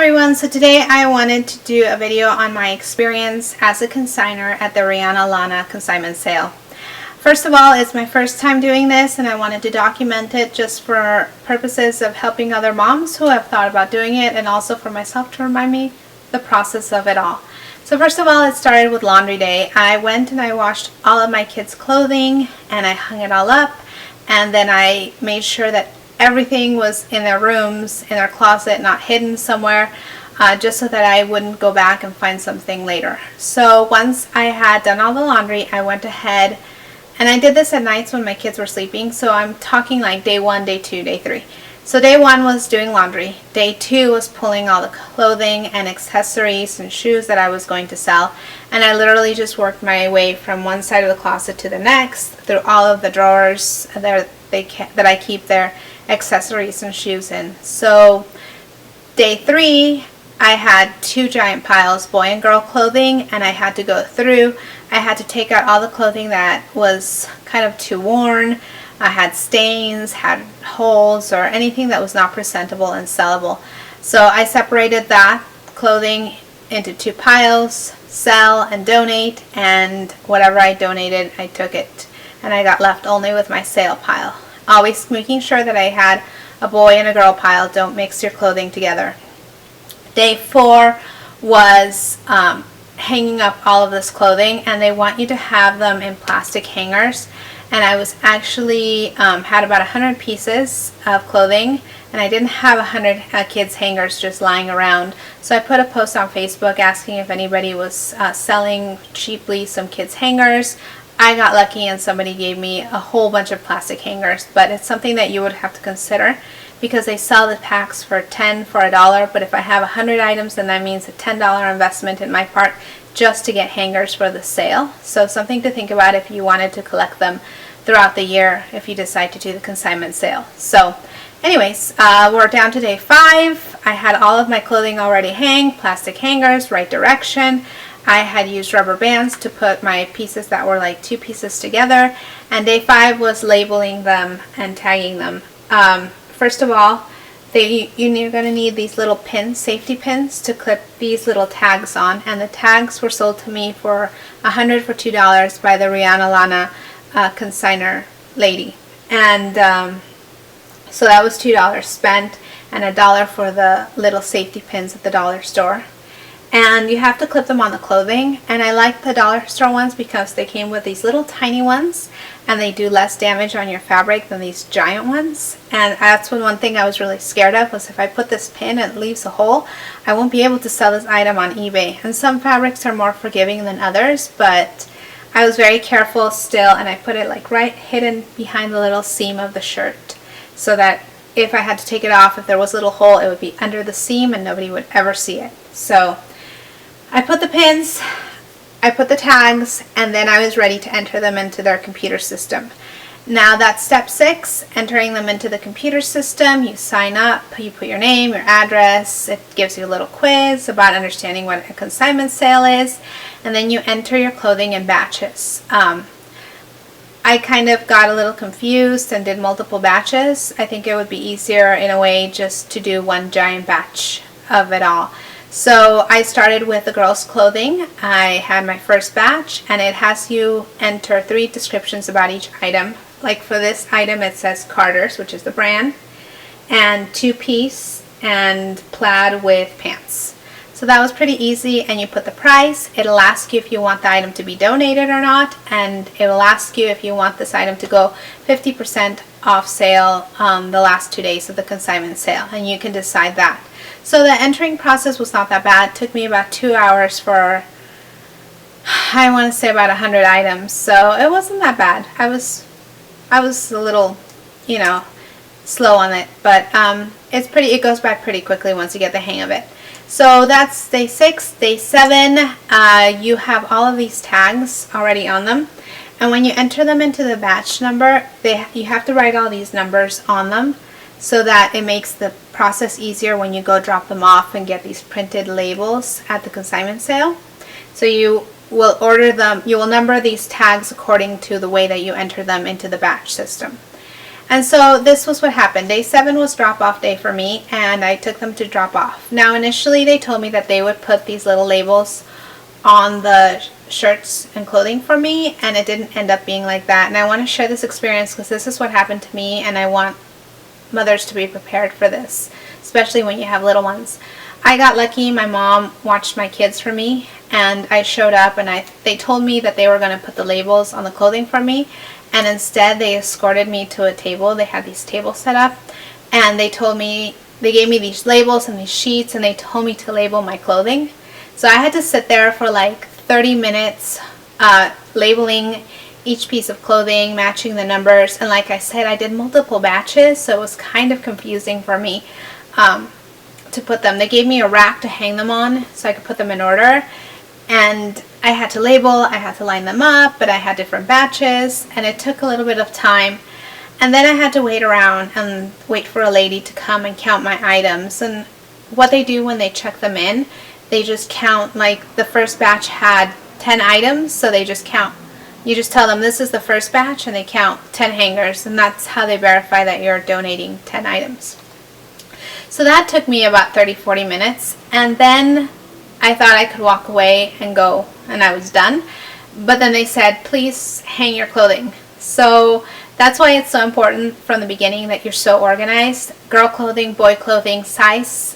everyone, so today I wanted to do a video on my experience as a consignor at the Lana Consignment Sale. First of all, it's my first time doing this and I wanted to document it just for purposes of helping other moms who have thought about doing it, and also for myself to remind me the process of it all. So first of all, it started with laundry day. I went and I washed all of my kids' clothing and I hung it all up, and then I made sure that everything was in their rooms, in their closet, not hidden somewhere, just so that I wouldn't go back and find something later. So once I had done all the laundry, I went ahead, and I did this at nights when my kids were sleeping, so I'm talking like day 1, day 2, day 3. So day 1 was doing laundry. Day 2 was pulling all the clothing and accessories and shoes that I was going to sell, and I literally just worked my way from one side of the closet to the next through all of the drawers that I keep their accessories and shoes in. So day 3, I had 2 giant piles, boy and girl clothing, and I had to go through. I had to take out all the clothing that was kind of too worn, had stains, had holes, or anything that was not presentable and sellable. So I separated that clothing into 2 piles, sell and donate, and whatever I donated, I took it, and I got left only with my sale pile. Always making sure that I had a boy and a girl pile. Don't mix your clothing together. Day 4 was hanging up all of this clothing, and they want you to have them in plastic hangers. And I was actually had about 100 pieces of clothing, and I didn't have 100 kids hangers just lying around. So I put a post on Facebook asking if anybody was selling cheaply some kids hangers. I got lucky and somebody gave me a whole bunch of plastic hangers, but it's something that you would have to consider because they sell the packs for 10 for $1, but if I have 100 items, then that means a $10 investment in my part just to get hangers for the sale. So something to think about if you wanted to collect them throughout the year if you decide to do the consignment sale. So anyways, we're down to day 5. I had all of my clothing already hang, plastic hangers, right direction. I had used rubber bands to put my pieces that were like 2 pieces together, and day 5 was labeling them and tagging them. First of all, you're going to need these little pins, safety pins, to clip these little tags on, and the tags were sold to me for $100 for $2 by the Lana consignor lady, and so that was $2 spent, and $1 for the little safety pins at the dollar store. And you have to clip them on the clothing, and I like the dollar store ones because they came with these little tiny ones and they do less damage on your fabric than these giant ones. And that's one thing I was really scared of, was if I put this pin and it leaves a hole, I won't be able to sell this item on eBay. And some fabrics are more forgiving than others, but I was very careful still, and I put it like right hidden behind the little seam of the shirt, so that if I had to take it off, if there was a little hole, it would be under the seam and nobody would ever see it. So I put the pins, I put the tags, and then I was ready to enter them into their computer system. Now that's step 6, entering them into the computer system. You sign up, you put your name, your address, it gives you a little quiz about understanding what a consignment sale is, and then you enter your clothing in batches. I kind of got a little confused and did multiple batches. I think it would be easier in a way just to do one giant batch of it all. So I started with the girls' clothing. I had my first batch, and it has you enter 3 descriptions about each item. Like for this item, it says Carter's, which is the brand, and 2-piece and plaid with pants. So that was pretty easy, and you put the price. It'll ask you if you want the item to be donated or not, and it will ask you if you want this item to go 50% off sale the last 2 days of the consignment sale, and you can decide that. So the entering process was not that bad. It took me about 2 hours for, I want to say, about 100 items. So it wasn't that bad. I was a little, slow on it, but it goes by pretty quickly once you get the hang of it. So that's day 6. Day 7, you have all of these tags already on them, and when you enter them into the batch number, you have to write all these numbers on them, so that it makes the process easier when you go drop them off and get these printed labels at the consignment sale. So you will number these tags according to the way that you enter them into the batch system. And so this was what happened. Day 7 was drop-off day for me, and I took them to drop off. Now initially they told me that they would put these little labels on the shirts and clothing for me, and it didn't end up being like that. And I want to share this experience because this is what happened to me, and I want mothers to be prepared for this, especially when you have little ones. I got lucky. My mom watched my kids for me, and I showed up, and they told me that they were going to put the labels on the clothing for me, and instead they escorted me to a table. They had these tables set up, and they gave me these labels and these sheets, and they told me to label my clothing. So I had to sit there for like 30 minutes labeling each piece of clothing, matching the numbers, and like I said, I did multiple batches, so it was kind of confusing for me to put them. They gave me a rack to hang them on so I could put them in order, and I had to label, I had to line them up, but I had different batches, and it took a little bit of time. And then I had to wait around and wait for a lady to come and count my items. And what they do when they check them in, they just count, like the first batch had 10 items, so they just count. You just tell them this is the first batch, and they count 10 hangers, and that's how they verify that you're donating 10 items. So that took me about 30-40 minutes, and then I thought I could walk away and go, and I was done. But then they said, please hang your clothing. So that's why it's so important from the beginning that you're so organized. Girl clothing, boy clothing, size,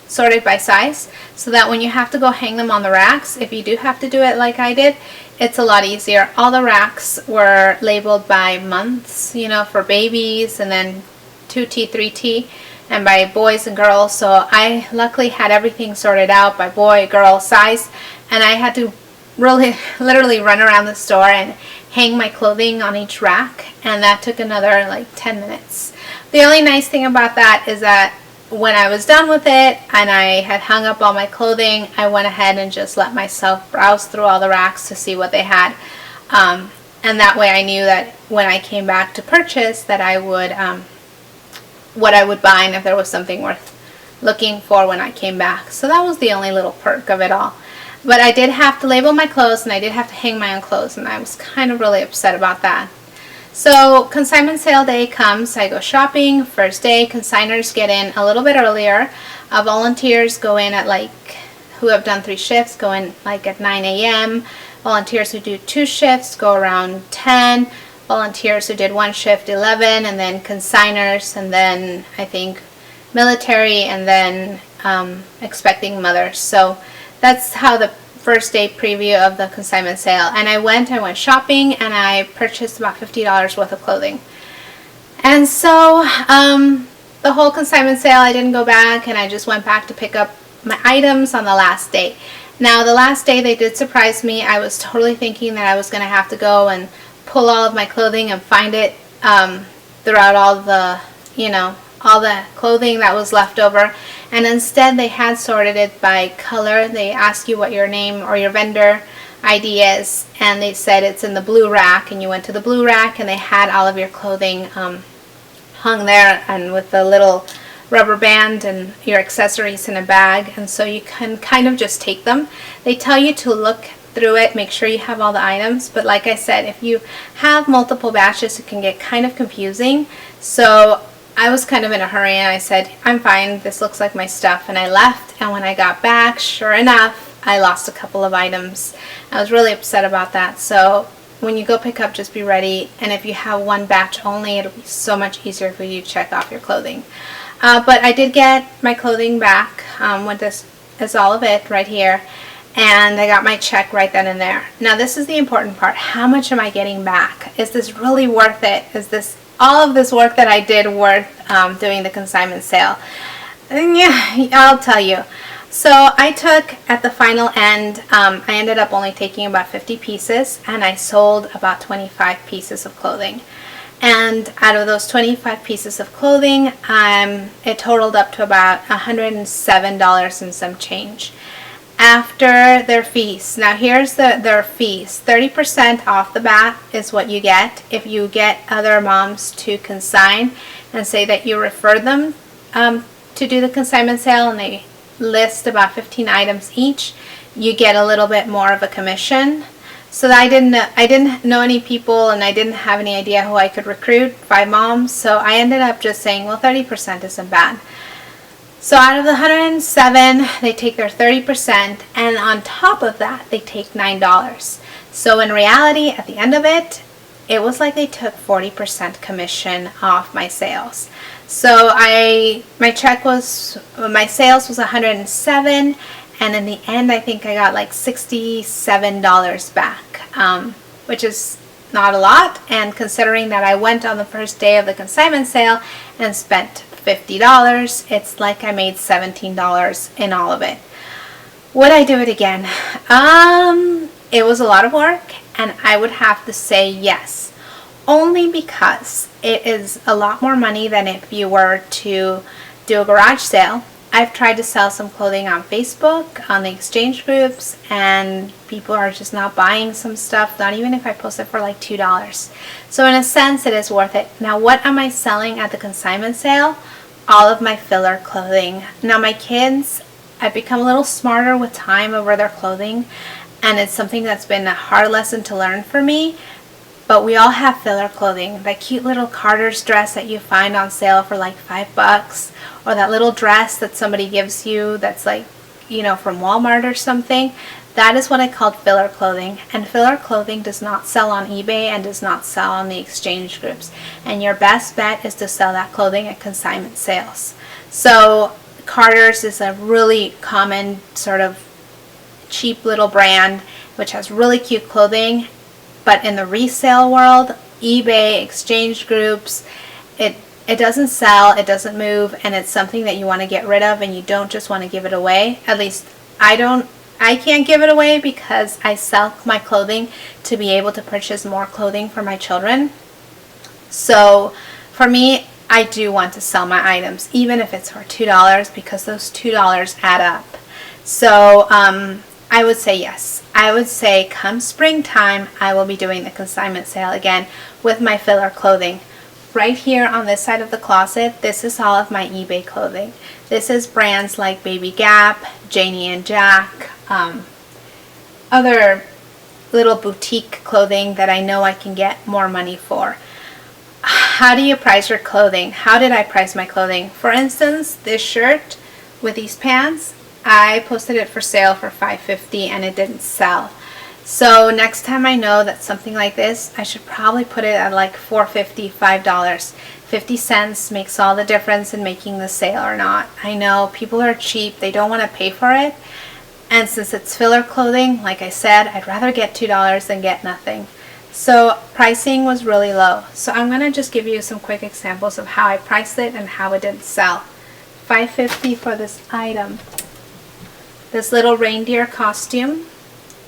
sorted by size, so that when you have to go hang them on the racks, if you do have to do it like I did, it's a lot easier. All the racks were labeled by months, you know, for babies, and then 2T, 3T, and by boys and girls. So I luckily had everything sorted out by boy, girl, size, and I had to really literally run around the store and hang my clothing on each rack, and that took another like 10 minutes. The only nice thing about that is that when I was done with it and I had hung up all my clothing, I went ahead and just let myself browse through all the racks to see what they had, and that way I knew that when I came back to purchase that I would what I would buy, and if there was something worth looking for when I came back. So that was the only little perk of it all. But I did have to label my clothes, and I did have to hang my own clothes, and I was kind of really upset about that. So consignment sale day comes, I go shopping. First day, consignors get in a little bit earlier. Volunteers go in at who have done 3 shifts, go in like at 9 a.m. Volunteers who do 2 shifts go around 10. Volunteers who did 1 shift, 11, and then consignors, and then I think military, and then expecting mothers. So that's how the first day preview of the consignment sale. And I went shopping, and I purchased about $50 worth of clothing. And so the whole consignment sale, I didn't go back, and I just went back to pick up my items on the last day. Now the last day they did surprise me. I was totally thinking that I was going to have to go and pull all of my clothing and find it throughout all the, all the clothing that was left over, and instead they had sorted it by color. They ask you what your name or your vendor ID is, and they said it's in the blue rack, and you went to the blue rack, and they had all of your clothing hung there, and with the little rubber band and your accessories in a bag, and so you can kind of just take them. They tell you to look through it, make sure you have all the items, but like I said, if you have multiple batches, it can get kind of confusing. So I was kind of in a hurry, and I said, I'm fine, this looks like my stuff, and I left. And when I got back, sure enough, I lost a couple of items. I was really upset about that. So when you go pick up, just be ready, and if you have 1 batch only, it'll be so much easier for you to check off your clothing. But I did get my clothing back. This is all of it right here. And I got my check right then and there. Now this is the important part. How much am I getting back? Is this really worth it? Is this all of this work that I did worth doing the consignment sale? And yeah, I'll tell you. So I took, at the final end, I ended up only taking about 50 pieces, and I sold about 25 pieces of clothing. And out of those 25 pieces of clothing, it totaled up to about $107 and some change. After their fees. Now here's their fees. 30% off the bat is what you get if you get other moms to consign and say that you refer them to do the consignment sale, and they list about 15 items each. You get a little bit more of a commission. So I didn't know any people, and I didn't have any idea who I could recruit, 5 moms. So I ended up just saying, well, 30% isn't bad. So out of the 107, they take their 30%, and on top of that, they take $9. So in reality, at the end of it, it was like they took 40% commission off my sales. So my sales was 107, and in the end, I think I got like $67 back, which is not a lot. And considering that I went on the first day of the consignment sale and spent $50, it's like I made $17 in all of it. Would I do it again? It was a lot of work, and I would have to say yes, only because it is a lot more money than if you were to do a garage sale. I've tried to sell some clothing on Facebook, on the exchange groups, and people are just not buying some stuff, not even if I post it for like $2. So in a sense, it is worth it. Now, what am I selling at the consignment sale? All of my filler clothing. Now, my kids, I've become a little smarter with time over their clothing, and it's something that's been a hard lesson to learn for me. But we all have filler clothing. That cute little Carter's dress that you find on sale for like $5, or that little dress that somebody gives you that's like, you know, from Walmart or something. That is what I called filler clothing. And filler clothing does not sell on eBay and does not sell on the exchange groups. And your best bet is to sell that clothing at consignment sales. So Carter's is a really common sort of cheap little brand which has really cute clothing. But in the resale world, eBay, exchange groups, it doesn't sell, it doesn't move, and it's something that you want to get rid of, and you don't just want to give it away. At least I can't give it away because I sell my clothing to be able to purchase more clothing for my children. So for me, I do want to sell my items, even if it's for $2, because those $2 add up. So I would say yes. I would say come springtime, I will be doing the consignment sale again with my filler clothing. Right here on this side of the closet, this is all of my eBay clothing. This is brands like Baby Gap, Janie and Jack, other little boutique clothing that I know I can get more money for. How do you price your clothing? How did I price my clothing? For instance, this shirt with these pants, I posted it for sale for $5.50 and it didn't sell. So next time I know that something like this, I should probably put it at like $4.50, $5. 50 cents makes all the difference in making the sale or not. I know people are cheap, they don't want to pay for it. And since it's filler clothing, like I said, I'd rather get $2 than get nothing. So pricing was really low. So I'm going to just give you some quick examples of how I priced it and how it didn't sell. $5.50 for this item. This little reindeer costume,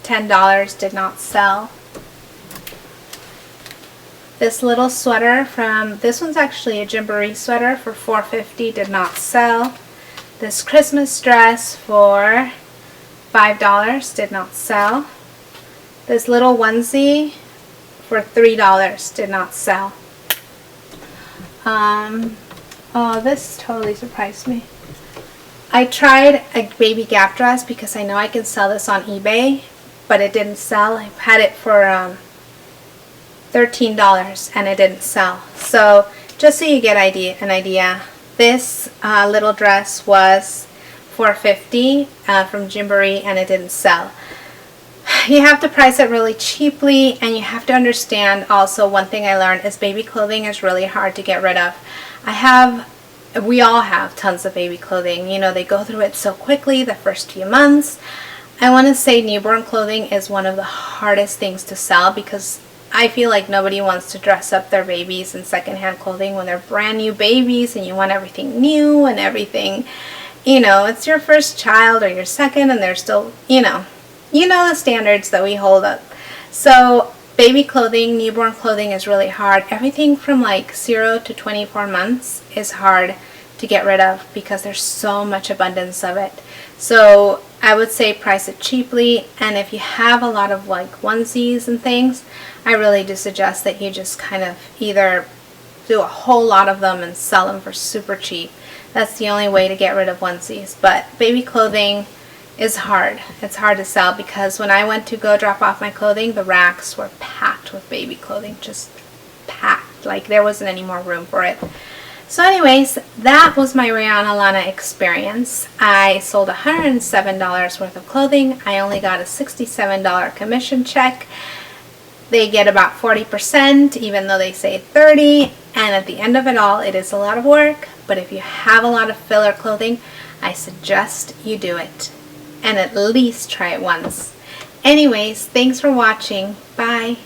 $10, did not sell. This little sweater this one's actually a Gymboree sweater for $4.50, did not sell. This Christmas dress for $5, did not sell. This little onesie for $3, did not sell. Oh, this totally surprised me. I tried a Baby Gap dress because I know I can sell this on eBay, but it didn't sell. I had it for $13 and it didn't sell. So just so you get an idea, this little dress was $4.50 from Gymboree and it didn't sell. You have to price it really cheaply, and you have to understand also, one thing I learned is baby clothing is really hard to get rid of. We all have tons of baby clothing. You know, they go through it so quickly the first few months. I want to say newborn clothing is one of the hardest things to sell because I feel like nobody wants to dress up their babies in secondhand clothing when they're brand new babies and you want everything new and everything. You know, it's your first child or your second and they're still, you know the standards that we hold up. So baby clothing, newborn clothing is really hard. Everything from like 0 to 24 months is hard to get rid of because there's so much abundance of it. So I would say price it cheaply, and if you have a lot of like onesies and things, I really do suggest that you just kind of either do a whole lot of them and sell them for super cheap. That's the only way to get rid of onesies. But baby clothing, is hard. It's hard to sell because when I went to go drop off my clothing, the racks were packed with baby clothing, just packed. Like there wasn't any more room for it. So anyways, that was my Rhea Lana experience. I sold $107 worth of clothing. I only got a $67 commission check. They get about 40%, even though they say 30%. And at the end of it all, it is a lot of work. But if you have a lot of filler clothing, I suggest you do it. And at least try it once. Anyways, thanks for watching. Bye.